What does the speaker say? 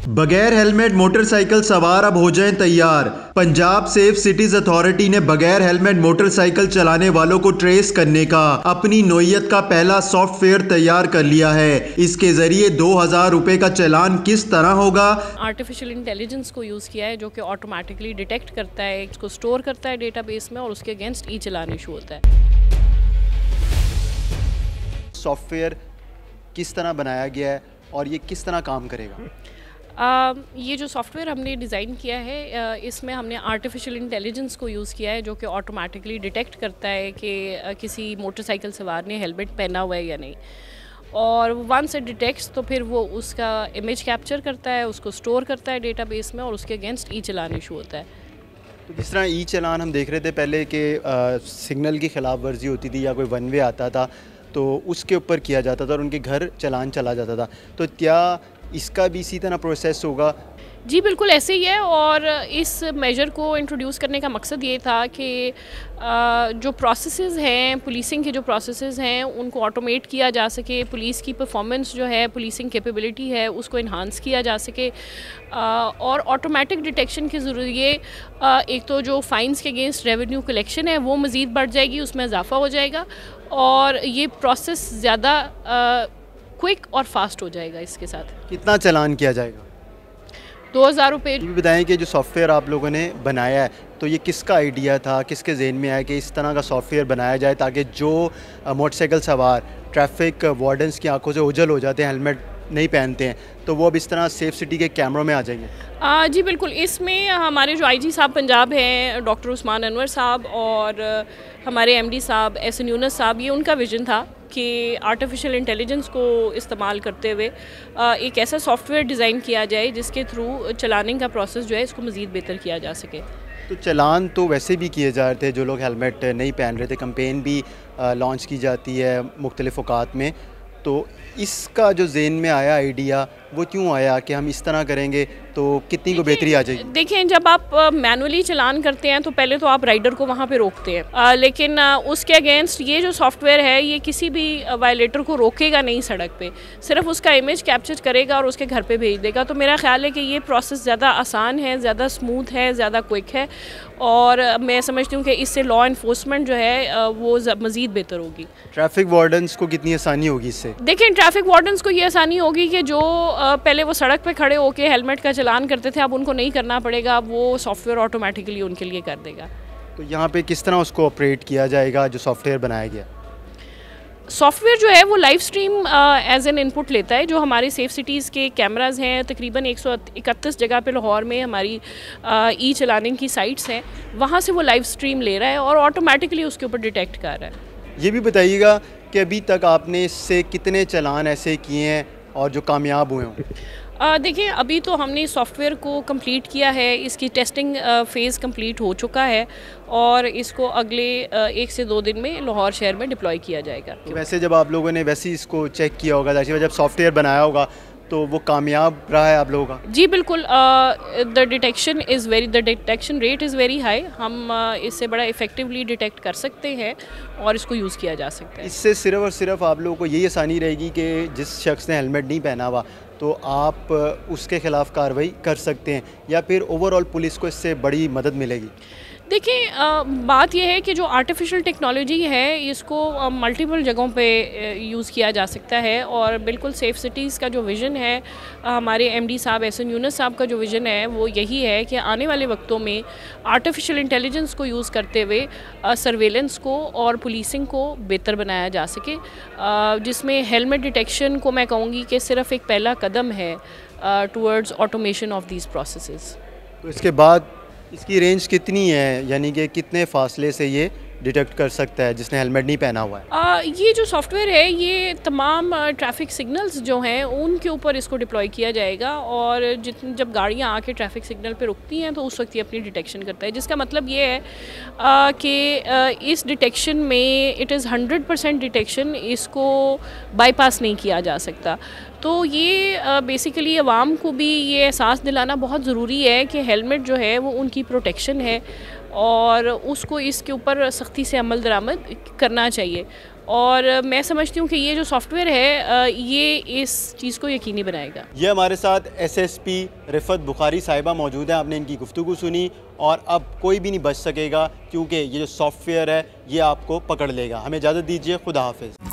बगैर helmet motorcycle सवार अब हो जाएं तैयार। पंजाब सेफ सिटीज अथॉरिटी ने बगैर हेलमेट मोटरसाइकिल चलाने वालों को ट्रेस करने का अपनी नौयत का पहला सॉफ्टवेयर तैयार कर लिया है। इसके जरिए 2000 रुपए का चालान किस तरह होगा। आर्टिफिशियल इंटेलिजेंस को यूज़ किया है जो कि ऑटोमेटिकली डिटेक्ट करता है, इसको स्टोर करता है डेटाबेस में और उसके अगेंस्ट ई चालान इशू होता है। सॉफ्टवेयर किस तरह बनाया गया है और ये किस तरह काम करेगा? ये जो सॉफ्टवेयर हमने डिज़ाइन किया है इसमें हमने आर्टिफिशियल इंटेलिजेंस को यूज़ किया है जो कि ऑटोमेटिकली डिटेक्ट करता है कि किसी मोटरसाइकिल सवार ने हेलमेट पहना हुआ है या नहीं, और वंस इट डिटेक्ट्स तो फिर वो उसका इमेज कैप्चर करता है, उसको स्टोर करता है डेटाबेस में और उसके अगेंस्ट ई चालान इशू होता है। तो जिस तरह ई चालान हम देख रहे थे पहले कि सिग्नल की खिलाफ वर्जी होती थी या कोई वन वे आता था तो उसके ऊपर किया जाता था और उनके घर चालान चला जाता था, तो क्या इसका भी इसी तरह प्रोसेस होगा? जी बिल्कुल ऐसे ही है, और इस मेजर को इंट्रोड्यूस करने का मकसद ये था कि जो प्रोसेसेस हैं, पुलिसिंग के जो प्रोसेसेस हैं उनको ऑटोमेट किया जा सके, पुलिस की परफॉर्मेंस जो है, पुलिसिंग कैपेबिलिटी है उसको इन्हांस किया जा सके, और ऑटोमेटिक डिटेक्शन के ज़रिए एक तो जो फ़ाइन्स के अगेंस्ट रेवेन्यू कलेक्शन है वो मज़ीद बढ़ जाएगी, उसमें इजाफा हो जाएगा और ये प्रोसेस ज़्यादा क्विक और फास्ट हो जाएगा। इसके साथ कितना चालान किया जाएगा? 2000 रुपये। ये भी बताएं कि जो सॉफ्टवेयर आप लोगों ने बनाया है तो ये किसका आइडिया था, किसके जहन में आया कि इस तरह का सॉफ्टवेयर बनाया जाए ताकि जो मोटरसाइकिल सवार ट्रैफिक वार्डन्स की आंखों से ओझल हो जाते हैं, हेलमेट नहीं पहनते हैं, तो वो अब इस तरह सेफ सिटी के कैमरों में आ जाएंगे? जी बिल्कुल, इसमें हमारे जो आईजी साहब पंजाब हैं डॉक्टर उस्मान अनवर साहब और हमारे एमडी साहब एहसन यूनुस साहब, ये उनका विजन था कि आर्टिफिशियल इंटेलिजेंस को इस्तेमाल करते हुए एक ऐसा सॉफ्टवेयर डिज़ाइन किया जाए जिसके थ्रू चलाने का प्रोसेस जो है इसको मज़ीद बेहतर किया जा सके। तो चालान तो वैसे भी किए जा रहे थे जो लोग हेलमेट नहीं पहन रहे थे, कैंपेन भी लॉन्च की जाती है मुख्तलिफ़ औकात में, तो इसका जो ज़हन में आया आइडिया वो क्यों आया कि हम इस तरह करेंगे तो कितनी को बेहतरी आ जाएगी? देखिए, जब आप मैनुअली चालान करते हैं तो पहले तो आप राइडर को वहाँ पे रोकते हैं, लेकिन उसके अगेंस्ट ये जो सॉफ्टवेयर है ये किसी भी वायलेटर को रोकेगा नहीं सड़क पे, सिर्फ उसका इमेज कैप्चर करेगा और उसके घर पे भेज देगा। तो मेरा ख्याल है कि ये प्रोसेस ज़्यादा आसान है, ज़्यादा स्मूथ है, ज़्यादा क्विक है और मैं समझती हूँ कि इससे लॉ इन्फोर्समेंट जो है वो मज़ीद बेहतर होगी। ट्रैफिक वार्डन्स को कितनी आसानी होगी इससे? देखिए, ट्रैफिक वार्डन्स को ये आसानी होगी कि जो पहले वो सड़क पे खड़े होके हेलमेट का चालान करते थे अब उनको नहीं करना पड़ेगा, अब वो सॉफ्टवेयर ऑटोमेटिकली उनके लिए कर देगा। तो यहाँ पे किस तरह उसको ऑपरेट किया जाएगा जो सॉफ्टवेयर बनाया गया? सॉफ्टवेयर जो है वो live stream as an input लेता है। जो हमारे सेफ सिटीज़ के कैमराज हैं, तकरीबन 131 जगह पे लाहौर में हमारी ई चलाने की साइट्स हैं, वहाँ से वो लाइव स्ट्रीम ले रहा है और ऑटोमेटिकली उसके ऊपर डिटेक्ट कर रहा है। ये भी बताइएगा कि अभी तक आपने इससे कितने चालान ऐसे किए हैं और जो कामयाब हुए हों? देखिए, अभी तो हमने सॉफ्टवेयर को कंप्लीट किया है, इसकी टेस्टिंग फ़ेज़ कंप्लीट हो चुका है और इसको अगले 1 से 2 दिन में लाहौर शहर में डिप्लॉय किया जाएगा। वैसे जब आप लोगों ने वैसे ही इसको चेक किया होगा, जब सॉफ्टवेयर बनाया होगा तो वो कामयाब रहा है आप लोगों का? जी बिल्कुल, the detection rate is very high. हम इससे बड़ा इफ़ेक्टिवली डिटेक्ट कर सकते हैं और इसको यूज़ किया जा सकता है। इससे सिर्फ और सिर्फ आप लोगों को यही आसानी रहेगी कि जिस शख्स ने हेलमेट नहीं पहना हुआ तो आप उसके ख़िलाफ़ कार्रवाई कर सकते हैं, या फिर ओवरऑल पुलिस को इससे बड़ी मदद मिलेगी? देखिए, बात यह है कि जो आर्टिफिशियल टेक्नोलॉजी है इसको मल्टीपल जगहों पे यूज़ किया जा सकता है और बिल्कुल सेफ सिटीज़ का जो विज़न है, हमारे एमडी साहब एहसन यूनुस साहब का जो विज़न है वो यही है कि आने वाले वक्तों में आर्टिफिशियल इंटेलिजेंस को यूज़ करते हुए सर्वेलेंस को और पुलिसिंग को बेहतर बनाया जा सके, जिसमें हेलमेट डिटेक्शन को मैं कहूँगी कि सिर्फ एक पहला कदम है towards automation of these processes. तो इसके बाद इसकी रेंज कितनी है, यानी कि कितने फासले से ये डिटेक्ट कर सकता है जिसने हेलमेट नहीं पहना हुआ है? ये जो सॉफ्टवेयर है ये तमाम ट्रैफिक सिग्नल्स जो हैं उनके ऊपर इसको डिप्लॉय किया जाएगा और जब गाड़ियाँ आके ट्रैफिक सिग्नल पे रुकती हैं तो उस वक्त ये अपनी डिटेक्शन करता है, जिसका मतलब ये है कि इस डिटेक्शन में इट इज़ 100% डिटेक्शन, इसको बाईपास नहीं किया जा सकता। तो ये बेसिकली आवाम को भी ये एहसास दिलाना बहुत ज़रूरी है कि हेलमेट जो है वो उनकी प्रोटेक्शन है और उसको इसके ऊपर सख्ती से अमल दरामद करना चाहिए। और मैं समझती हूँ कि ये जो सॉफ्टवेयर है ये इस चीज़ को यकीनी बनाएगा। ये हमारे साथ SSP रिफत बुखारी साहिबा मौजूद हैं। आपने इनकी गुफ्तगू सुनी और अब कोई भी नहीं बच सकेगा क्योंकि ये जो सॉफ्टवेयर है ये आपको पकड़ लेगा। हमें इजाज़त दीजिए, खुदा हाफिज़।